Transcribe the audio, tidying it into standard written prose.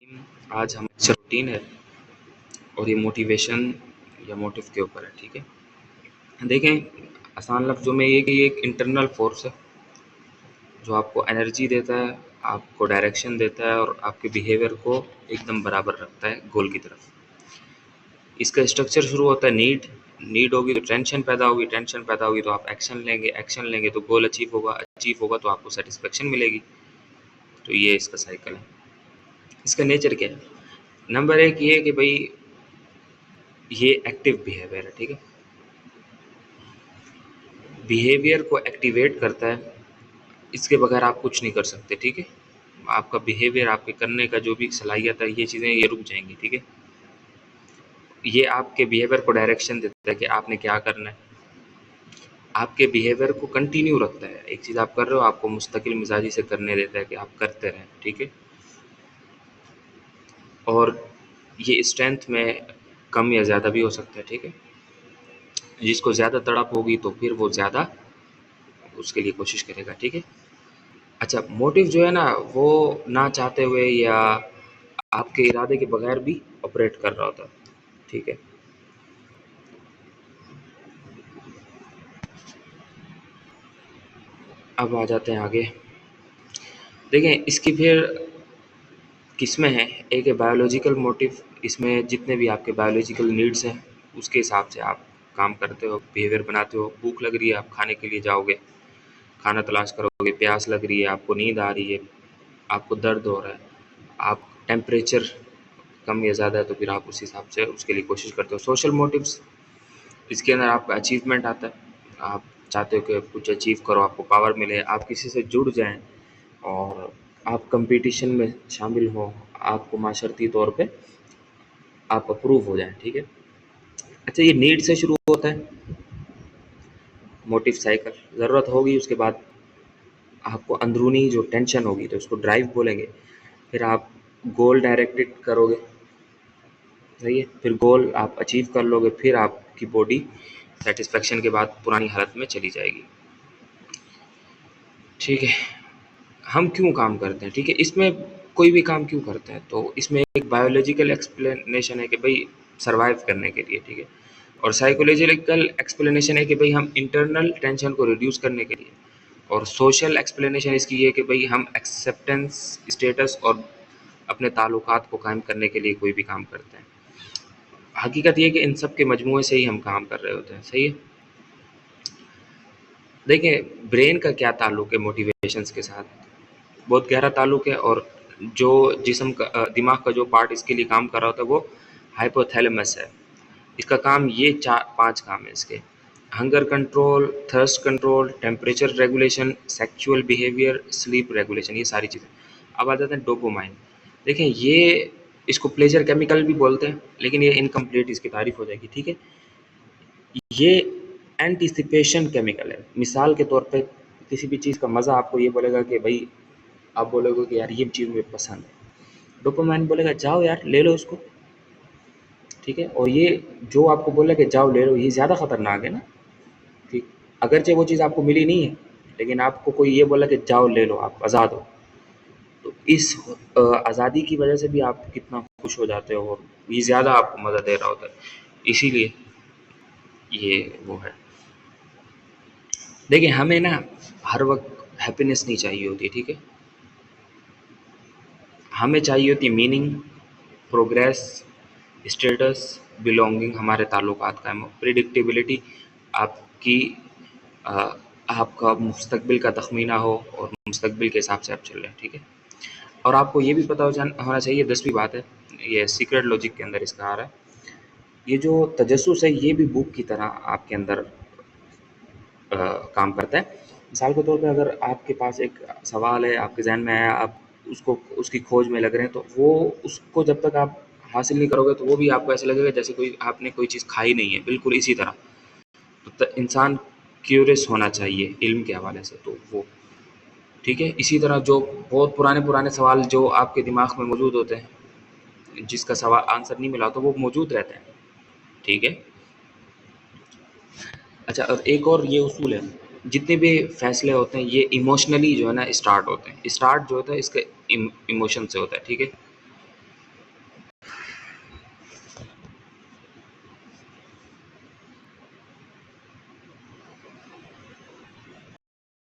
आज हमारा lecture routine है और ये मोटिवेशन या मोटिव के ऊपर है। ठीक है, देखें आसान लफ्ज़ों में ये कि ये एक इंटरनल फोर्स है जो आपको एनर्जी देता है, आपको डायरेक्शन देता है और आपके बिहेवियर को एकदम बराबर रखता है गोल की तरफ। इसका स्ट्रक्चर शुरू होता है नीड होगी तो टेंशन पैदा होगी, टेंशन पैदा होगी तो आप एक्शन लेंगे तो गोल अचीव होगा तो आपको सेटिस्फेक्शन मिलेगी। तो ये इसका साइकिल है। इसका नेचर क्या है? नंबर एक ये है कि भाई ये एक्टिव बिहेवियर है। ठीक है, बिहेवियर को एक्टिवेट करता है, इसके बगैर आप कुछ नहीं कर सकते। ठीक है, आपका बिहेवियर, आपके करने का जो भी सलाहियत है, ये चीज़ें ये रुक जाएंगी। ठीक है, ये आपके बिहेवियर को डायरेक्शन देता है कि आपने क्या करना है, आपके बिहेवियर को कंटिन्यू रखता है। एक चीज़ आप कर रहे हो, आपको मुस्तकिल मिजाजी से करने देता है कि आप करते रहें। ठीक है, और ये स्ट्रेंथ में कम या ज़्यादा भी हो सकता है। ठीक है, जिसको ज़्यादा तड़प होगी तो फिर वो ज़्यादा उसके लिए कोशिश करेगा। ठीक है, अच्छा, मोटिव जो है ना वो ना चाहते हुए या आपके इरादे के बगैर भी ऑपरेट कर रहा होता है। ठीक है, अब आ जाते हैं आगे। देखें इसकी फिर किस्में हैं। एक है बायोलॉजिकल मोटिव, इसमें जितने भी आपके बायोलॉजिकल नीड्स हैं उसके हिसाब से आप काम करते हो, बिहेवियर बनाते हो। भूख लग रही है, आप खाने के लिए जाओगे, खाना तलाश करोगे। प्यास लग रही है, आपको नींद आ रही है, आपको दर्द हो रहा है, आप टेम्परेचर कम या ज़्यादा है तो फिर आप उस हिसाब से उसके लिए कोशिश करते हो। सोशल मोटिव्स, इसके अंदर आपका अचीवमेंट आता है। आप चाहते हो कि कुछ अचीव करो, आपको पावर मिले, आप किसी से जुड़ जाएं और आप कंपटीशन में शामिल हो, आपको माशरती तौर पे आप अप्रूव हो जाएं। ठीक है, अच्छा, ये नीड से शुरू होता है मोटिव साइकिल। ज़रूरत होगी, उसके बाद आपको अंदरूनी जो टेंशन होगी तो उसको ड्राइव बोलेंगे। फिर आप गोल डायरेक्टेड करोगे, सही है, फिर गोल आप अचीव कर लोगे, फिर आपकी बॉडी सेटिस्फेक्शन के बाद पुरानी हालत में चली जाएगी। ठीक है, हम क्यों काम करते हैं? ठीक है, इसमें कोई भी काम क्यों करते हैं तो इसमें एक बायोलॉजिकल एक्सप्लेनेशन है कि भाई सर्वाइव करने के लिए। ठीक है, और साइकोलॉजिकल एक्सप्लेनेशन है कि भाई हम इंटरनल टेंशन को रिड्यूस करने के लिए, और सोशल एक्सप्लेनेशन इसकी ये है कि भाई हम एक्सेप्टेंस, स्टेटस और अपने ताल्लुकात को कायम करने के लिए कोई भी काम करते हैं। हकीकत ये है कि इन सब के मजमूए से ही हम काम कर रहे होते हैं। सही है, देखिए ब्रेन का क्या ताल्लुक है मोटिवेशंस के साथ? बहुत गहरा ताल्लुक है। और जो जिस्म का दिमाग का जो पार्ट इसके लिए काम कर रहा होता है वो हाइपोथैलेमस है। इसका काम ये 4-5 काम है इसके: hunger control, thirst control, temperature regulation, sexual behaviour, sleep regulation, ये सारी चीज़ें। अब आ जाते हैं डोपामाइन। देखें ये, इसको प्लेजर केमिकल भी बोलते हैं, लेकिन ये इनकम्प्लीट इसकी तारीफ हो जाएगी। ठीक है, ये एंटीसिपेशन केमिकल है। मिसाल के तौर पे किसी भी चीज़ का मज़ा आपको ये बोलेगा कि भाई, आप बोलोगे कि यार ये चीज़ मुझे पसंद है, डोपामाइन बोलेगा जाओ यार ले लो इसको। ठीक है, और ये जो आपको बोला कि जाओ ले लो, ये ज़्यादा खतरनाक है ना। ठीक, अगरचे वो चीज़ आपको मिली नहीं है, लेकिन आपको कोई ये बोला कि जाओ ले लो, आप आज़ाद हो, तो इस आज़ादी की वजह से भी आप कितना खुश हो जाते हो, और ये ज़्यादा आपको मज़ा दे रहा होता है। इसीलिए ये वो है। देखिए हमें ना हर वक्त हैप्पीनेस नहीं चाहिए होती। ठीक है, हमें चाहिए होती मीनिंग, प्रोग्रेस, स्टेटस, बिलोंगिंग, हमारे ताल्लुकात कायम हो, प्रिडिक्टेबिलिटी, आपकी अ, आपका मुस्तकबिल का तखमीना हो और मुस्तकबिल के हिसाब से आप चल रहे हैं। ठीक है, और आपको ये भी पता होना चाहिए, 10वीं बात है, ये सीक्रेट लॉजिक के अंदर इसका आ रहा है, ये जो तजस्सुस है ये भी बुक की तरह आपके अंदर काम करता है। मिसाल के तौर पे अगर आपके पास एक सवाल है, आपके ज़हन में आया, आप उसको उसकी खोज में लग रहे हैं, तो वो उसको जब तक आप हासिल नहीं करोगे तो वो भी आपको ऐसा लगेगा जैसे कोई आपने कोई चीज़ खाई नहीं है। बिल्कुल इसी तरह तो इंसान क्यूरियस होना चाहिए इल्म के हवाले से, तो वो ठीक है। इसी तरह जो बहुत पुराने पुराने सवाल जो आपके दिमाग में मौजूद होते हैं, जिसका सवाल आंसर नहीं मिला तो वो मौजूद रहते हैं। ठीक है, अच्छा, और एक और ये उसूल है, जितने भी फैसले होते हैं ये इमोशनली जो है ना स्टार्ट होते हैं। स्टार्ट जो होता है इसके इमोशन से होता है। ठीक है,